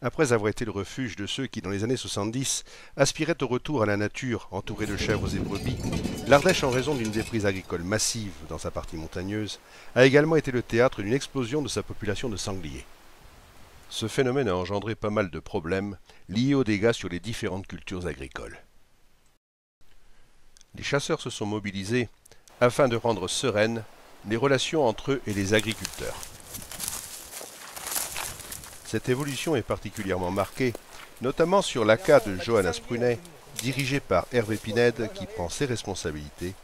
Après avoir été le refuge de ceux qui, dans les années 70, aspiraient au retour à la nature entourée de chèvres et brebis, l'Ardèche, en raison d'une déprise agricole massive dans sa partie montagneuse, a également été le théâtre d'une explosion de sa population de sangliers. Ce phénomène a engendré pas mal de problèmes liés aux dégâts sur les différentes cultures agricoles. Les chasseurs se sont mobilisés afin de rendre sereines les relations entre eux et les agriculteurs. Cette évolution est particulièrement marquée, notamment sur l'ACA de Johannes Prunet, dirigé par Hervé Pinède, qui prend ses responsabilités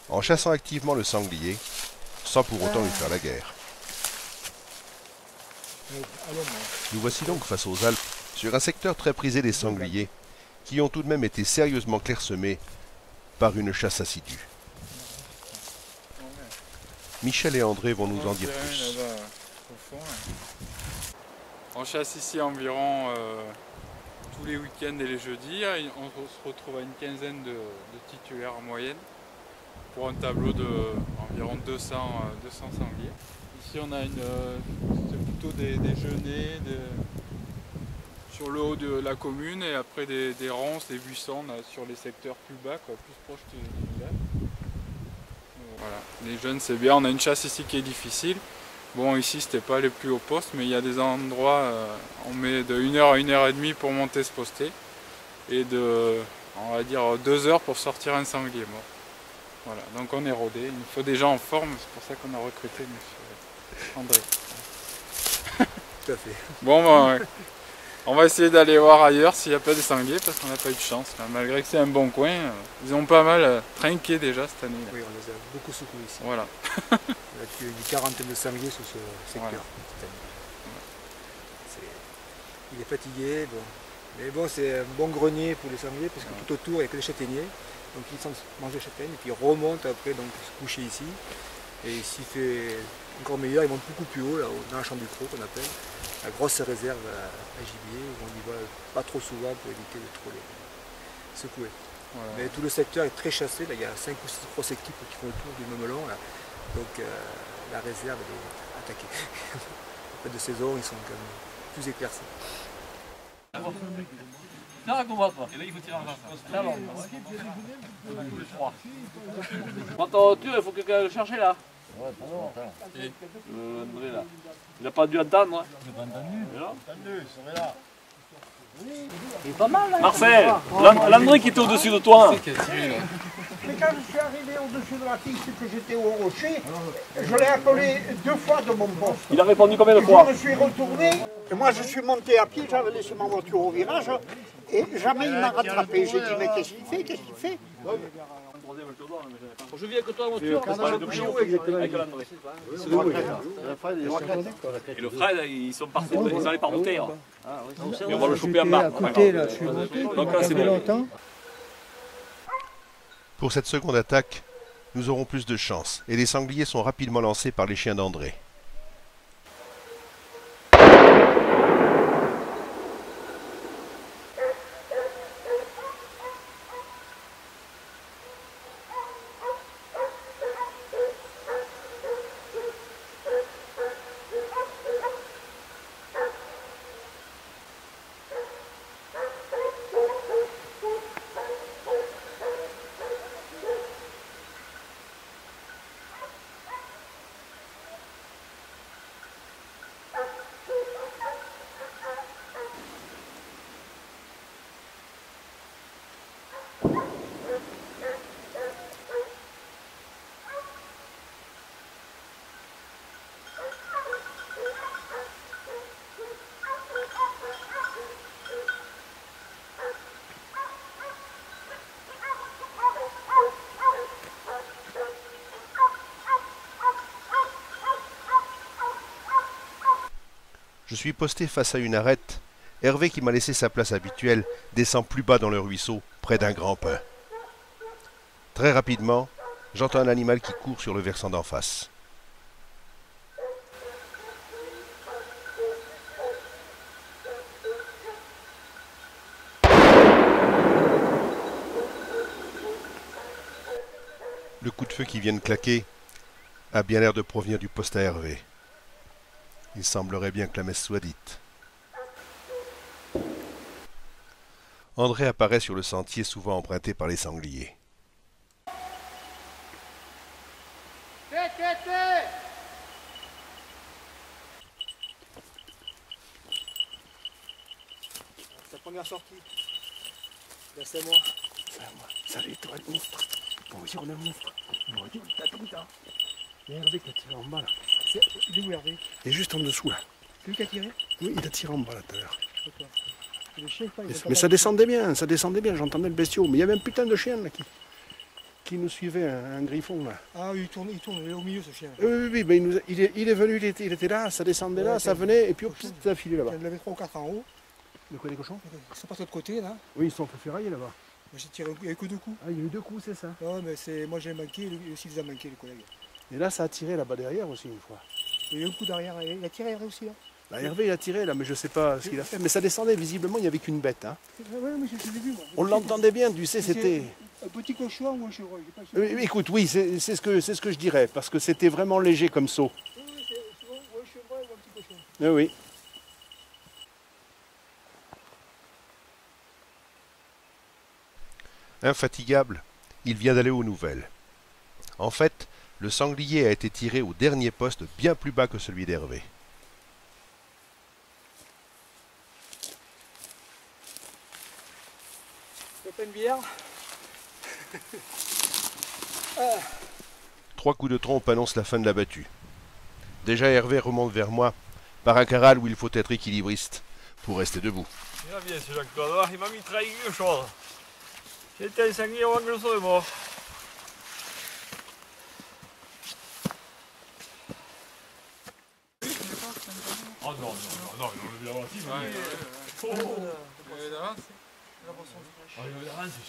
en chassant activement le sanglier, sans pour autant lui faire la guerre. Nous voici donc face aux Alpes, sur un secteur très prisé des sangliers, qui ont tout de même été sérieusement clairsemés par une chasse assidue. Michel et André vont nous en dire plus. On chasse ici environ tous les week-ends et les jeudis. On se retrouve à une quinzaine de titulaires en moyenne pour un tableau d'environ 200 sangliers. Ici on a c'est plutôt des genêts sur le haut de la commune et après des ronces, des buissons sur les secteurs plus bas, plus proches du village. Voilà. Les jeunes c'est bien, on a une chasse ici qui est difficile. Bon, ici c'était pas les plus hauts postes, mais il y a des endroits, on met de 1 heure à 1 heure et demie pour monter se poster et on va dire 2 heures pour sortir un sanglier mort. Voilà, donc on est rodé, il nous faut des gens en forme, c'est pour ça qu'on a recruté M. André. Tout à fait. Bon, ben, ouais. On va essayer d'aller voir ailleurs s'il n'y a pas des sangliers parce qu'on n'a pas eu de chance. Là. Malgré que c'est un bon coin, ils ont pas mal trinqué déjà cette année. Là. Oui, on les a beaucoup secoués ici. Voilà. Il y a tué une quarantaine de sangliers sur ce secteur Voilà. cette année. Il est fatigué, bon. Mais bon, c'est un bon grenier pour les sangliers parce que tout autour il n'y a que des châtaigniers. Donc ils sont mangés les châtaignes et puis ils remontent après donc se coucher ici. Et s'il fait encore meilleur, ils montent beaucoup plus haut, là, dans la chambre du trot qu'on appelle. La grosse réserve à gibier, où on y va pas trop souvent pour éviter de trop les secouer. Voilà. Mais tout le secteur est très chassé, là, il y a 5 ou 6 grosses équipes qui font le tour du Memelon, là. Donc la réserve est attaquée. En fait de saison, ils sont quand même plus éclaircis. Non, on va pas. Et là, il faut tirer en face. Là, bon. Quand on tue, il faut que quelqu'un le cherche là. Ouais, pardon, attends. André là. Il n'a pas dû entendre, hein. Il n'a pas entendu. Il est pas mal, hein. Marcel, l'André qui était au-dessus de toi. Mais quand je suis arrivé au-dessus de la piste que j'étais au rocher, je l'ai appelé 2 fois de mon poste. Il a répondu combien de fois? Je me suis retourné, et moi je suis monté à pied, j'avais laissé ma voiture au virage, et jamais il m'a rattrapé. J'ai dit, mais qu'est-ce qu'il fait? Qu'est-ce qu'il fait? Je viens avec toi en voiture, avec l'André. Et le Fred, ils sont partis, ils allaient par monter. Et on va le choper en bas. Donc là, c'est bon. Pour cette seconde attaque, nous aurons plus de chance, et les sangliers sont rapidement lancés par les chiens d'André. Je suis posté face à une arête. Hervé, qui m'a laissé sa place habituelle, descend plus bas dans le ruisseau, près d'un grand pin. Très rapidement, j'entends un animal qui court sur le versant d'en face. Le coup de feu qui vient de claquer a bien l'air de provenir du poste à Hervé. Il semblerait bien que la messe soit dite. André apparaît sur le sentier souvent emprunté par les sangliers. Sa première sortie. Là, c'est moi. Salut, toi le monstre. Bon, aussi on a le monstre. Il m'aurait dit, t'as tout le temps. Il y a Hervé qui a tiré en bas là. Il est où Hervé? Il est juste en dessous là. C'est lui qui a tiré? Oui, il a tiré en bas là tout à l'heure. Le chien, pas, Mais ça descendait bien, j'entendais le bestiau. Mais il y avait un putain de chien là qui nous suivait, un griffon là. Ah oui, il tourne, il est au milieu ce chien. Oui, mais il est venu, il était là, ça descendait là, ça venait, et puis hop, ça a filé là-bas. Il y en avait 3 ou 4 en haut. De quoi, les cochons? Ils sont passés de l'autre côté là. Oui, ils sont fait ferrailler là-bas. Moi j'ai tiré, il n'y a eu que 2 coups. Ah, il y a eu 2 coups, c'est ça. Non, mais c'est moi j'ai manqué, lui aussi il les a manqués les collègues. Et là, ça a tiré là-bas derrière aussi une fois. Il y a eu un coup derrière, il a tiré Hervé aussi là. Là, Hervé, il a tiré là, mais je sais pas ce qu'il a fait. Mais ça descendait, visiblement, il n'y avait qu'une bête. Hein. Oui, mais je l'ai vu moi. On l'entendait bien, tu sais, c'était... Un petit cochon ou un chevreuil, j'ai pas su. Écoute, oui, c'est ce que je dirais, parce que c'était vraiment léger comme saut. Oui, c'est souvent ou un chevreuil ou un petit cochon. Oui. Infatigable, il vient d'aller aux nouvelles. En fait, le sanglier a été tiré au dernier poste bien plus bas que celui d'Hervé. Tu veux pas une bière? 3 coups de trompe annoncent la fin de la battue. Déjà Hervé remonte vers moi, par un caral où il faut être équilibriste pour rester debout. Il va bien ce Jacques-Claude, il m'a mitraillé quelque chose. J'étais un sanglier avant que je sois mort. Oh non, on le verra aussi. Je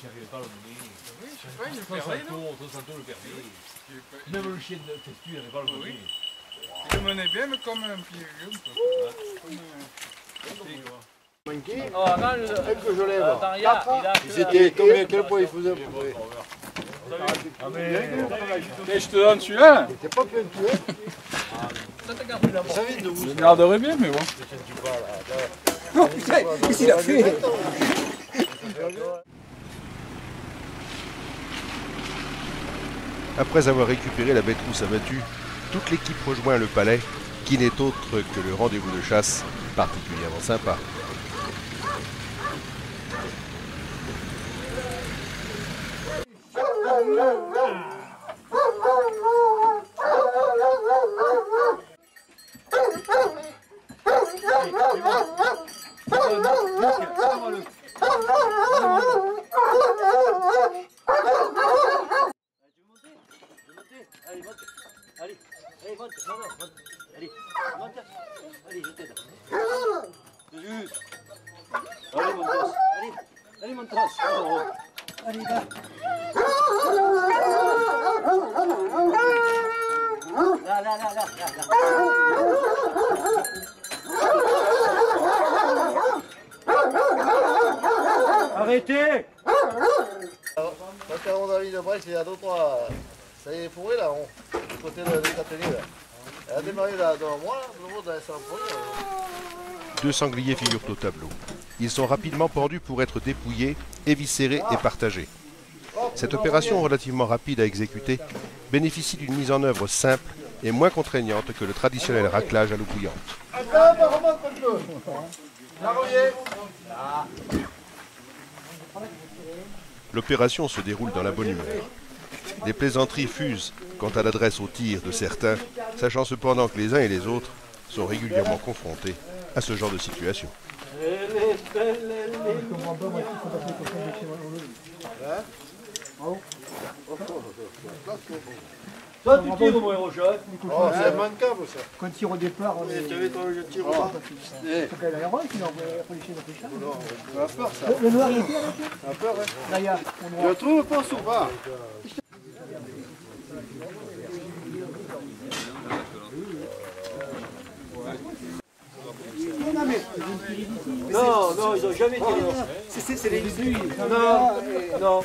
n'arrivais pas à le mener. Oui, je sais pas, il le perdait, non? Santo le perdait. Même le chien de Testu, il n'arrivait pas à le mener. Il le menait bien, mais comme un pied vieux. Oh, attends, Que je lève. attends, il a... C'était combien, quel poids il faisait à peu près? Ah mais... Je te donne celui-là. T'es pas plein de tuer. Je le garderai bien, mais bon. Oh putain, qu'est-ce qu'il a fait? Après avoir récupéré la bête rousse abattue, toute l'équipe rejoint le palais, qui n'est autre que le rendez-vous de chasse, particulièrement sympa. Arrêtez! Parce qu'à mon avis, de Brest, il y a 2-3. Ça y est fourré là, du côté de Catherine. Là. Elle a démarré là devant moi, le mot dans les 100 points. 2 sangliers figurent au tableau. Ils sont rapidement pendus pour être dépouillés, éviscérés et partagés. Cette opération relativement rapide à exécuter bénéficie d'une mise en œuvre simple et moins contraignante que le traditionnel raclage à l'eau bouillante. Attends, remonte un peu. La relier. L'opération se déroule dans la bonne humeur. Des plaisanteries fusent quant à l'adresse au tir de certains, sachant cependant que les uns et les autres sont régulièrement confrontés à ce genre de situation. Toi, tu tires, mon héros, Oh, c'est immanquable ça. Quand il tire au départ, on est. Tu avais quand je tire pas. C'est pas l'aéron qui l'envoie après les chiens dans les chats. Non, on a peur ça. Le noir il était là, On a peur, hein. là, il y a on Tu noir. le trouves pas souvent. Non, ils n'ont jamais tiré. C'est les nuits. Non.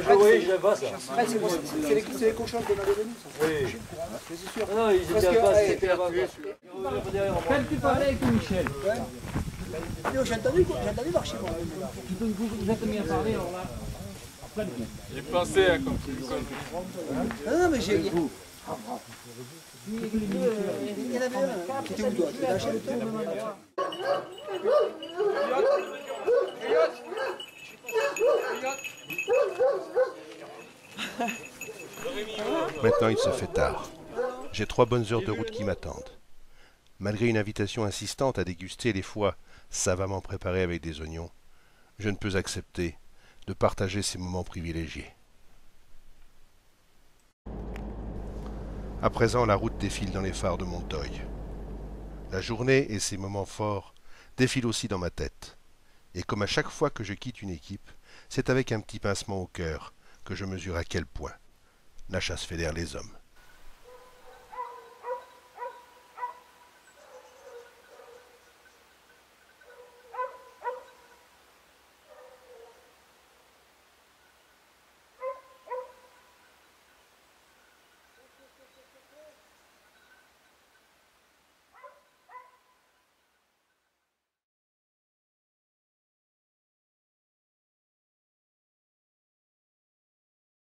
Je voyais, je n'aime pas ça. C'est les cochons qu'on avait venus, ça. Oui. C'est sûr. Non, ils étaient pas, c'était là-bas. Quand tu parlais avec Michel, J'ai entendu marcher, moi. Vous êtes mis à parler, alors là. Après, J'ai pensé à quand tu le Non, mais j'ai... Il y en avait un. C'était où, toi? Tu l'as lâché le temps? Maintenant, il se fait tard. J'ai 3 bonnes heures de route qui m'attendent. Malgré une invitation insistante à déguster les foies savamment préparés avec des oignons, je ne peux accepter de partager ces moments privilégiés. À présent, la route défile dans les phares de Montoy. La journée et ses moments forts défilent aussi dans ma tête. Et comme à chaque fois que je quitte une équipe, c'est avec un petit pincement au cœur que je mesure à quel point la chasse fédère les hommes.